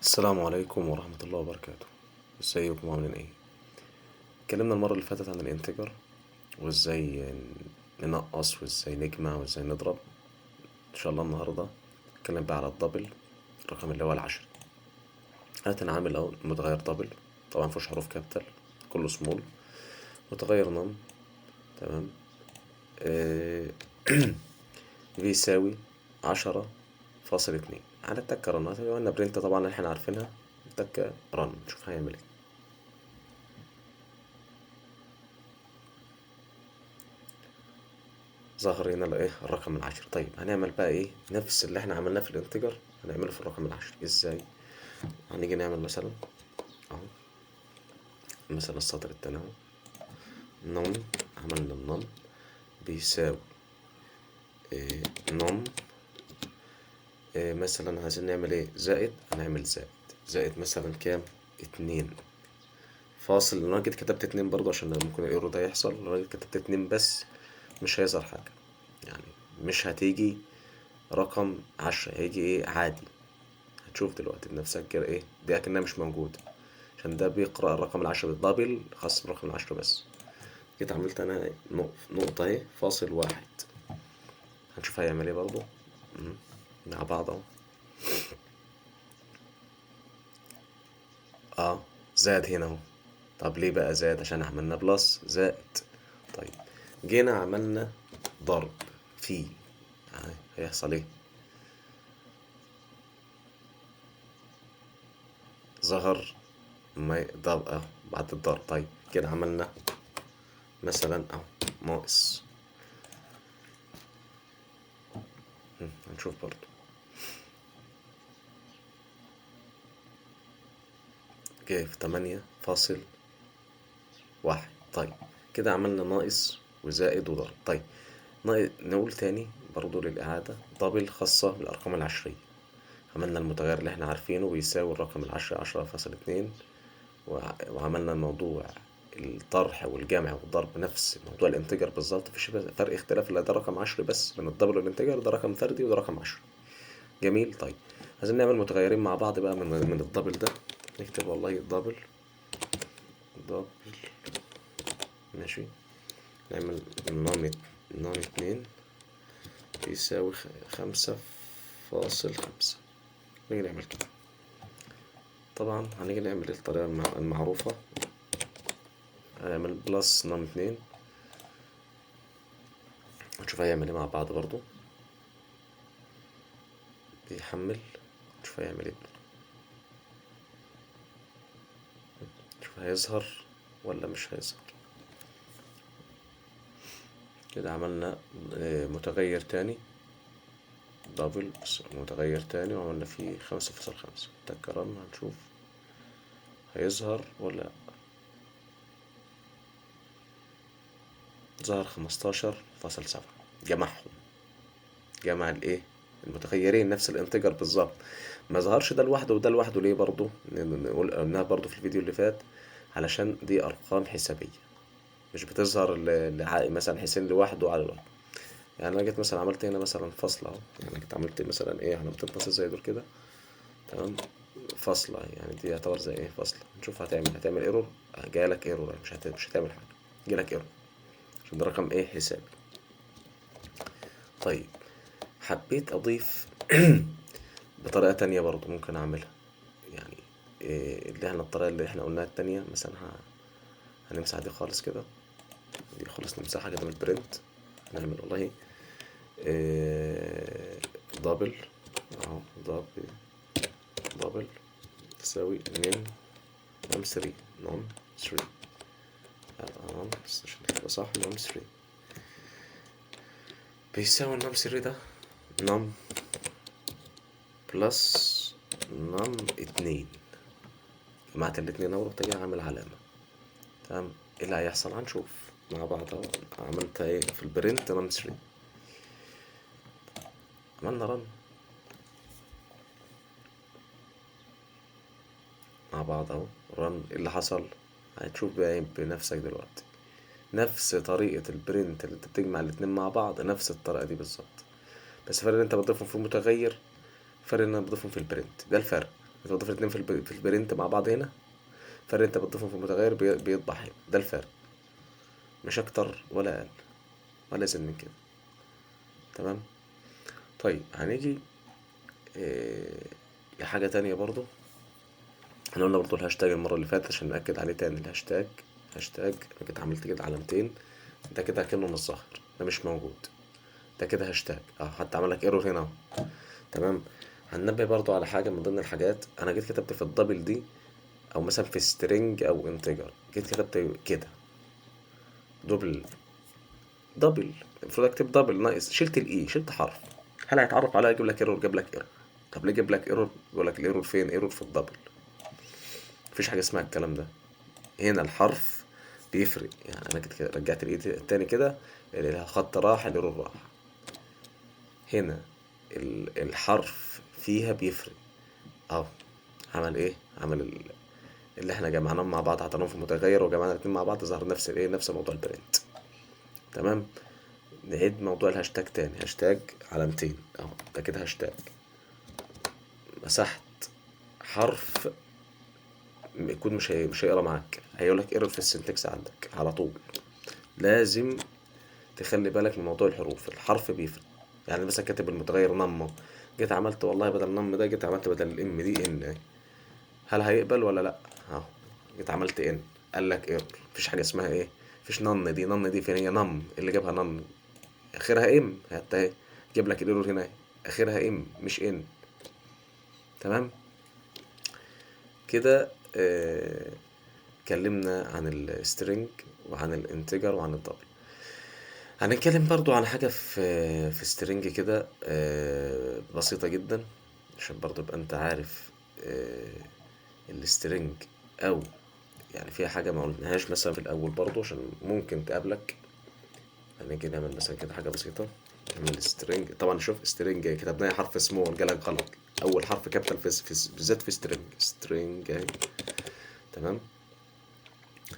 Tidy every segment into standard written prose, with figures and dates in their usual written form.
السلام عليكم ورحمة الله وبركاته. ازيكم عاملين ايه؟ اتكلمنا المرة اللي فاتت عن الانتجر وازاي ننقص وازاي نجمع وازاي نضرب. ان شاء الله النهاردة نتكلم بقى على الدبل، الرقم اللي هو العشري. هنعمل الاول متغير دبل، طبعا مفيهوش حروف كابيتال، كله سمول. متغير نم، تمام. آه، بيساوي 10.2. على التكة رنات قلنا برنت طبعا اللي احنا عارفينها. التكة رن، نشوف هيعمل ايه. ظهر هنا الايه الرقم العشري. طيب هنعمل بقى ايه نفس اللي احنا عملناه في الانتجر هنعمله في الرقم العشري ازاي؟ هنيجي نعمل مثلا اهو، مثلا السطر التاني اهو، نم. عملنا النم بيساوي إيه نم. إيه مثلا عايزين نعمل ايه زائد، هنعمل زائد مثلا كام؟ 2 فاصل. لو انا جيت كتبت 2 برضه عشان ممكن الايرور ده يحصل، لو انا جيت كتبت 2 بس مش هيظهر حاجة، يعني مش هتيجي رقم 10، هيجي ايه عادي. هتشوف دلوقتي بنفسك كده ايه دي اكنها مش موجودة، عشان ده بيقرأ الرقم العشرة بالدبل خاص بالرقم العشرة بس. جيت عملت انا نقطة اهي فاصل واحد. هنشوف هيعمل ايه برضو مع بعض اهو. اه زاد هنا اهو. طب ليه بقى زاد؟ عشان عملنا بلس زائد. طيب جينا عملنا ضرب في، هيحصل ايه؟ ظهر ما ضرب اهو بعد الضرب. طيب كده عملنا مثلا اهو ناقص. هنشوف برضو جاي في 8.1. طيب كده عملنا ناقص وزائد وضرب. طيب نقول تاني برضو للإعادة دبل خاصة بالأرقام العشرية. عملنا المتغير اللي احنا عارفينه بيساوي الرقم العشري 10.2، وعملنا الموضوع الطرح والجمع والضرب نفس موضوع الانتجر بالظبط، مفيش فرق اختلاف الا ده رقم عشري بس بين الدبل والانتجر، ده رقم فردي وده رقم عشري. جميل. طيب عايزين نعمل متغيرين مع بعض بقى من الدبل ده. نكتب والله دبل ماشي. نعمل نون 2 بيساوي 5.5. نيجي نعمل كده. طبعا هنيجي نعمل الطريقة المعروفة، هنعمل بلس نون 2. نشوف هيعمل ايه مع بعض برضو. بيحمل، نشوف هيعمل ايه برضو. نشوف هيظهر ولا مش هيظهر. كده عملنا متغير تاني دبل، متغير تاني وعملنا فيه 5.5. تكررنا هنشوف هيظهر ولا لأ. ظهر 15.7. جمعهم، جمع الايه المتغيرين نفس الانتجر بالظبط. ما ظهرش ده لوحده وده لوحده ليه برضو؟ نقول قلناها برضو في الفيديو اللي فات، علشان دي ارقام حسابية مش بتظهر مثلا حسين لوحده على الوحده. يعني انا جيت مثلا عملت هنا مثلا فاصلة اهو، يعني جيت عملت مثلا ايه علامتين فاصل زي دول كده، تمام. فاصلة يعني دي يعتبر زي ايه فاصلة. نشوف هتعمل ايرور. جايلك ايرور، مش هتعمل حاجة، جالك ايرور عشان ده رقم ايه حسابي. طيب حبيت اضيف بطريقة تانية برضو ممكن اعملها، يعني إيه اللي احنا الطريقة اللي احنا قلناها التانية مثلا هنمسح دي خالص كده، دي خالص نمسحها كده من البرنت. نعمل والله إيه دبل اهو دبل تساوي نم 3 نم 3 بس عشان تبقى صح نم 3 بيساوي النم 3 ده نم بلس نم 2. جمعت الاتنين اهو، رحت جاي عامل علامة، تمام. ايه اللي هيحصل هنشوف مع بعض اهو. عملت ايه في البرنت نم 3، عملنا رن مع بعض اهو. رن، ايه اللي حصل؟ هتشوف بقى بنفسك دلوقتي نفس طريقة البرنت اللي انت بتجمع الاتنين مع بعض، نفس الطريقة دي بالظبط، بس فرق ان انت بتضيفهم في المتغير، فرق ان انا بضيفهم في البرنت، ده الفرق. انت بتضيف الاتنين في البرنت مع بعض هنا، فرق انت بتضيفهم في المتغير بيطبع هنا، ده الفرق، مش اكتر ولا اقل ولا ازيد من كده. تمام. طيب هنيجي لحاجة تانية برضو. احنا قلنا برضو الهاشتاج المرة اللي فاتت عشان نأكد عليه تاني. الهاشتاج انا كنت عملت كده علامتين، ده كده كأنه مش ظاهر، ده مش موجود، ده كده هاشتاج حتى عمل لك ايرور هنا اهو. تمام. هننبه برضو على حاجة من ضمن الحاجات، انا جيت كتبت في الدبل دي او مثلا في سترينج او انتجر، جيت كتبت كده دبل دبل، المفروض اكتب دبل ناقص، شلت الاي، شلت حرف، هل هيتعرف عليها يجيب لك ايرور؟ جاب لك ايرور. طب ليه جاب لك ايرور؟ يقول لك الايرور فين؟ ايرور في الدبل. مفيش حاجه اسمها الكلام ده، هنا الحرف بيفرق. يعني انا كده رجعت الايد التاني كده، الخط راح، الايرور راح. هنا الحرف فيها بيفرق اهو. عمل ايه؟ عمل اللي احنا جمعناهم مع بعض، حطيناهم في متغير وجمعنا الاتنين مع بعض، ظهر نفس الايه، نفس موضوع البرنت. تمام. نعيد موضوع الهاشتاج تاني. هاشتاج علامتين اهو، ده كده هاشتاج. مسحت حرف الكود مش هيقرا معاك، هيقول لك ايرور في السنتكس عندك على طول. لازم تخلي بالك من موضوع الحروف، الحرف بيفرق. يعني مثلا كاتب المتغير نم، جيت عملت والله بدل نم ده، جيت عملت بدل الام دي ان، هل هيقبل ولا لا؟ اهو جيت عملت ان، قال لك ايرور. مفيش حاجه اسمها ايه، مفيش نن دي، نن دي فين؟ هي نم اللي جابها نن، اخرها ام حتى اهي، جاب لك الايرور هنا اخرها ام مش ان. تمام كده. اتكلمنا عن السترينج وعن الانتجر وعن الدبل. هنتكلم برضو عن حاجة في سترينج كده بسيطة جدا، عشان برضو يبقى انت عارف السترينج، او يعني فيها حاجة ما قلناهاش مثلا في الاول برضو عشان ممكن تقابلك. هنيجي نعمل مثلا كده حاجة بسيطة، نعمل سترينج. طبعا شوف سترينج كتبناها حرف سمول جالك غلط، اول حرف كابيتال بالذات في سترينج اهي. تمام.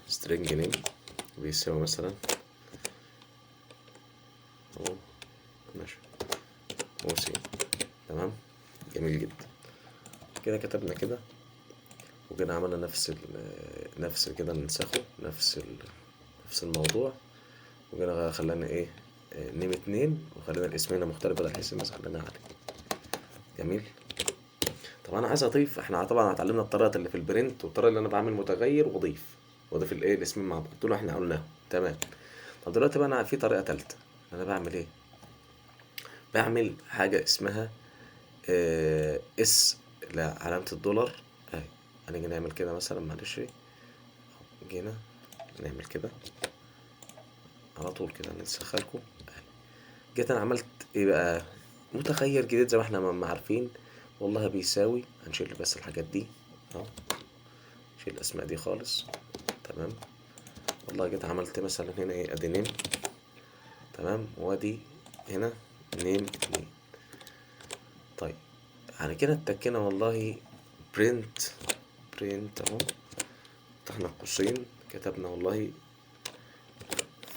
سترينج نيم بيساوي مثلا اهو، ماشي، اوسي. تمام. جميل جدا. كده كتبنا كده، وكده عملنا نفس كده ننسخه، نفس الموضوع. وكده خلانا ايه، نيم اتنين، وخلينا الاسمين مختلف بدل الاسم بس خلينا عليه. جميل. طب انا عايز اضيف، احنا طبعا اتعلمنا الطريقه اللي في البرنت والطريقه اللي انا بعمل متغير واضيف الايه، الاسمين مع بعض دول احنا قلناهم. تمام. طب دلوقتي بقى انا في طريقه تالته، انا بعمل ايه؟ بعمل حاجه اسمها اس لعلامة الدولار اهي. هنيجي نعمل كده مثلا، معلش، جينا نعمل كده على طول كده نسخلكم اهي. جيت انا عملت ايه بقى؟ متغير جديد زي ما احنا ما عارفين، والله بيساوي، هنشيل بس الحاجات دي اهو، نشيل الاسماء دي خالص. تمام. والله جيت عملت مثلا هنا ايه، ادي نيم. تمام. وادي هنا نيم اتنين. طيب يعني كده اتكينا والله، برنت اهو، فتحنا قوسين، كتبنا والله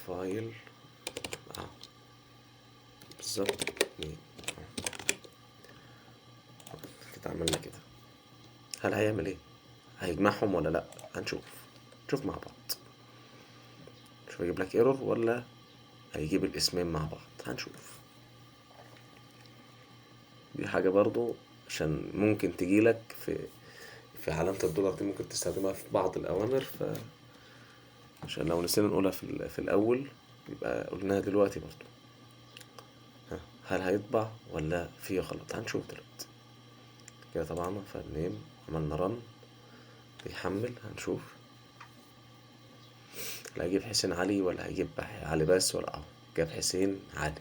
فايل اهو بالظبط اتنين كده، عملنا كده. هل هيعمل ايه؟ هيجمعهم ولا لا؟ نشوف مع بعض. شوف هيجيب لك ايرور ولا هيجيب الاسمين مع بعض، هنشوف. دي حاجة برضو عشان ممكن تجيلك في علامة الدولار دي، ممكن تستخدمها في بعض الأوامر، عشان لو نسينا نقولها في الأول يبقى قلناها دلوقتي برضو. هل هيطبع ولا فيه غلط؟ هنشوف دلوقتي. كده طبعا فالنيم عملنا رن، بيحمل، هنشوف. لا هيجيب حسين علي ولا هيجيب علي بس، ولا جاب حسين علي.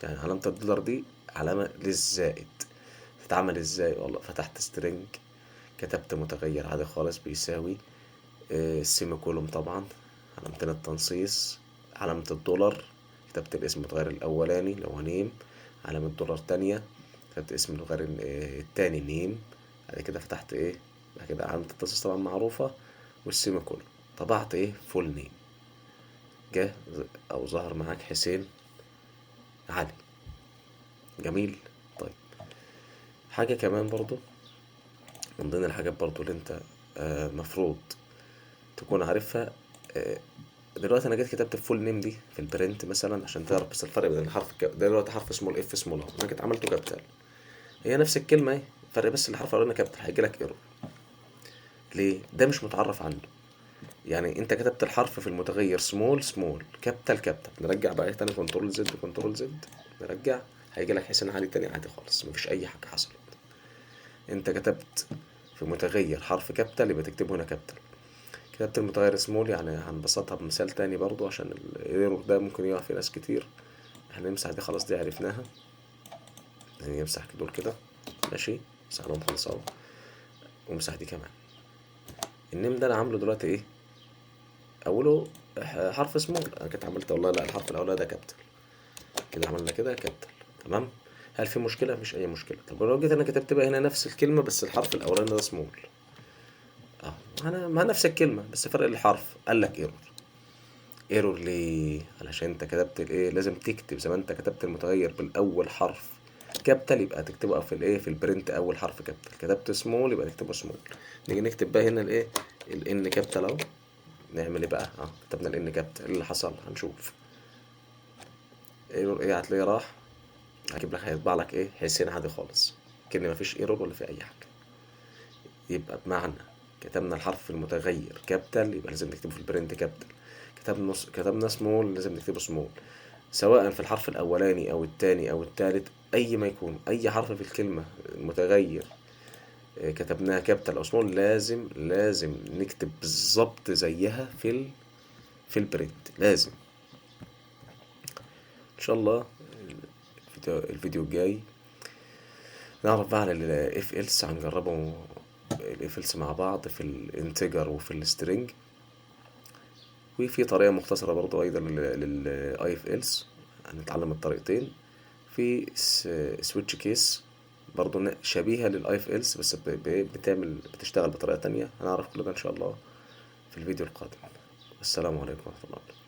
يعني علامة الدولار دي علامة للزائد. تتعمل ازاي؟ والله فتحت سترينج، كتبت متغير عادي خالص بيساوي السيمي كولوم طبعا، علامتين التنصيص، علامة الدولار، كتبت الاسم المتغير الأولاني اللي هو نيم، علامة دولار تانية، كتبت اسم المتغير التاني نيم. بعد كده فتحت ايه، بعد كده علامة التنصيص طبعا معروفة، والسيمي كولوم. طبعت ايه، فول نيم، جه او ظهر معاك حسين علي. جميل. طيب حاجة كمان برضو، من ضمن الحاجات برضو اللي انت مفروض تكون عارفها. دلوقتي انا جيت كتبت الفول نيم دي في البرنت مثلا عشان تعرف بس الفرق بين الحرف ده دلوقتي حرف سمول اف سمول اهو، انا جيت عملته كابيتال، هي نفس الكلمه اهي، فرق بس الحرف الاولاني كابيتال، هيجي لك ايرور. ليه؟ ده مش متعرف عنده. يعني انت كتبت الحرف في المتغير سمول سمول، كابيتال كابيتال، نرجع بقى تاني كنترول زد كنترول زد، نرجع، هيجي لك حسين عادي تاني عادي خالص، مفيش اي حاجه حصلت. انت كتبت في متغير حرف كابيتال يبقى تكتبه هنا كابيتال، كتبت المتغير سمول، يعني هنبسطها بمثال تاني برضو عشان الايرور ده ممكن يقع في ناس كتير. هنمسح دي خلاص، دي عرفناها، نمسح دول كده، ماشي، مسحناهم خلاص اهو، ومسح دي كمان. النيم ده انا عامله دلوقتي ايه؟ اوله حرف سمول، انا كنت عملت والله لا الحرف الاولاني ده كابيتال، كده عملنا كده كابيتال، تمام. هل في مشكله؟ مفيش اي مشكله. طب لو جيت انا كتبت بقى هنا نفس الكلمه بس الحرف الاولاني ده سمول، اه، انا مع نفس الكلمه بس فرق الحرف، قال لك ايرور. ايرور ليه؟ علشان انت كتبت الايه، لازم تكتب زي ما انت كتبت المتغير بالاول حرف كابيتال يبقى تكتبه في الايه، في البرنت اول حرف كابيتال، كتبت سمول يبقى تكتبه سمول. نيجي نكتب بقى هنا الايه، الان كابيتال اهو، نعمل ايه بقى؟ كتبنا الان كابيتال، اللي حصل هنشوف. ايرور ايه؟ هتلاقيه راح، هجيب لك هيطبع لك ايه، حسين عادي خالص، كأن مفيش ايرور ولا في اي حاجه. يبقى بمعنى كتبنا الحرف في المتغير كابيتال يبقى لازم نكتبه في البرنت كابيتال، كتبنا سمول لازم نكتبه سمول، سواء في الحرف الاولاني او التاني او التالت، اي ما يكون اي حرف في الكلمه المتغير كتبناها كابيتال او سمول، لازم نكتب بالظبط زيها في البرنت، لازم. ان شاء الله الفيديو الجاي نعرف بقى عن الاف إلس، هنجربه الاف إلس مع بعض في الانتجر وفي السترينج، وفي طريقة مختصرة برضو أيضا للاي اف إلس، هنتعلم الطريقتين. في سويتش كيس برضو شبيهة للاي اف إلس بس بتشتغل بطريقة تانية، هنعرف كل ده إن شاء الله في الفيديو القادم. السلام عليكم ورحمة الله وبركاته.